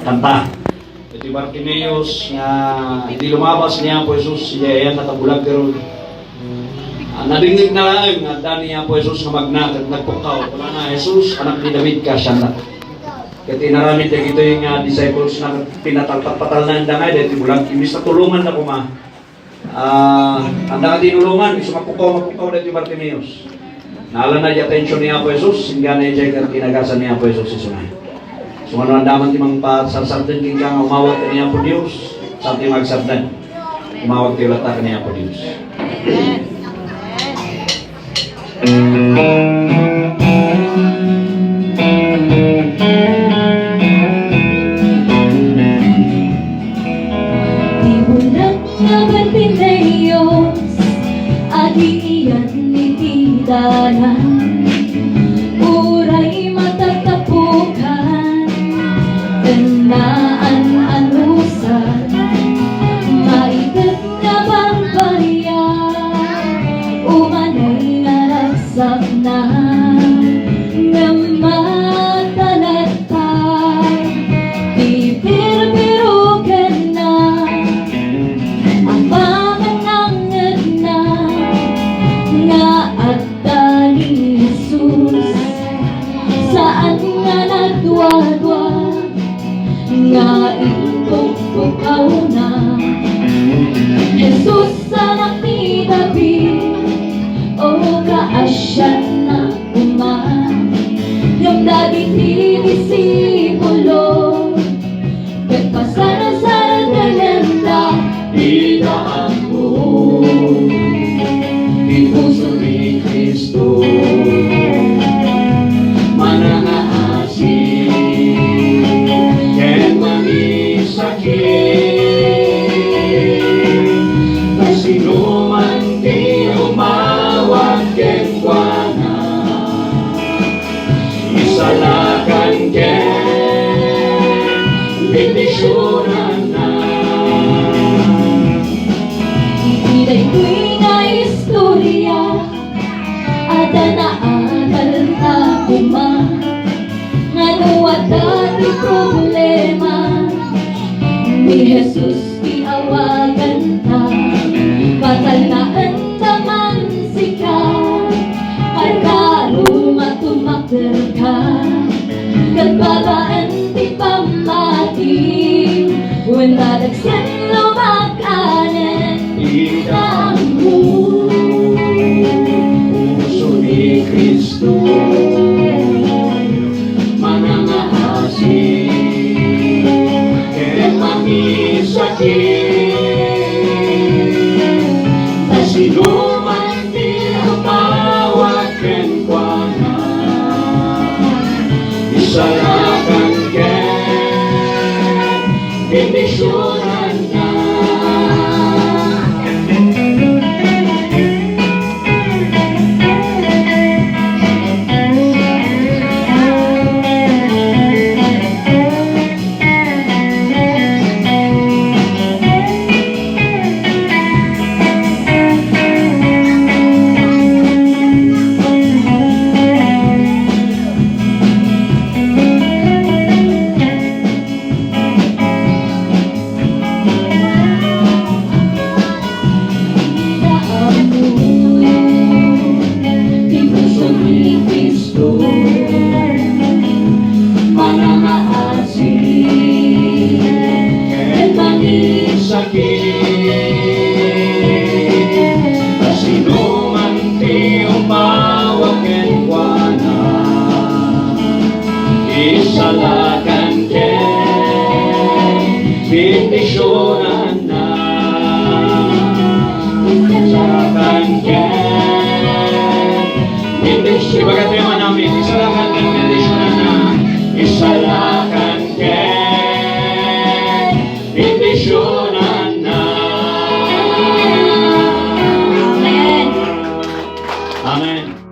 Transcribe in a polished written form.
kanta. Ito Bartimeus nga hindi lumabas niya po Jesus, siya ayan natabulag pero nadingig na lang nga dani niya po Jesus nga magnat at nagpukaw. Wala na Jesus, anak ni David ka siya na. Kaya tinaramit niya ito yung disciples na pinatalpat-patal na ang dangay dahil bulag. Imbis na tulungan na po ma. Ang dangay tinulungan, iso mapukaw dahil Bartimeus. Naalan na yung attention niya po Jesus, hingga na yung kinagasan niya po Jesus isunay. So ano ang daman timang pasarsartan king kang umawag ka niya po Diyos, sa ating magsartan. Umawag tilata ka niya po Diyos. Ibulat na Bartimeus, at iiyan ni Tidanan. Uray matatapukan, tandaan anusan, maigat na bang bariya, umanay naragsak na, namatalata, bibir-birugan na, ang pamanangad na, nga at dali Jesus, saan nga nagdwa-dwa, nga itutukaw na. Jesus, anak ni David, o kaasyan na yung daging disipulo, pagpasara-sara talenda, idaan mo, ipuso ni Kristo, manangahasi, ken mangisakit, pasinuman di umawag ken kuana, isalakan ken bendisyonan na. Ipiday ko'y nga istorya, at naanal na kuma, nga nuwat dati problema, ni Jesus iawagan ta, patalnaan taman sika, karkaro matumakder ka, kagbabaan ti pamati, wala dagsan lumakanan, idang mo, puso ni Kristo, manangahasi, ken mangisakit, pasinuman di umawag ken kuana, isalakan ken bendisyonan na. Isalakan ken bendisyonan na, isalakan ken bendisyonan. Ibaga tema namin, isalakan ken bendisyonan na, isalakan ken bendisyonan na. Amen. Amen.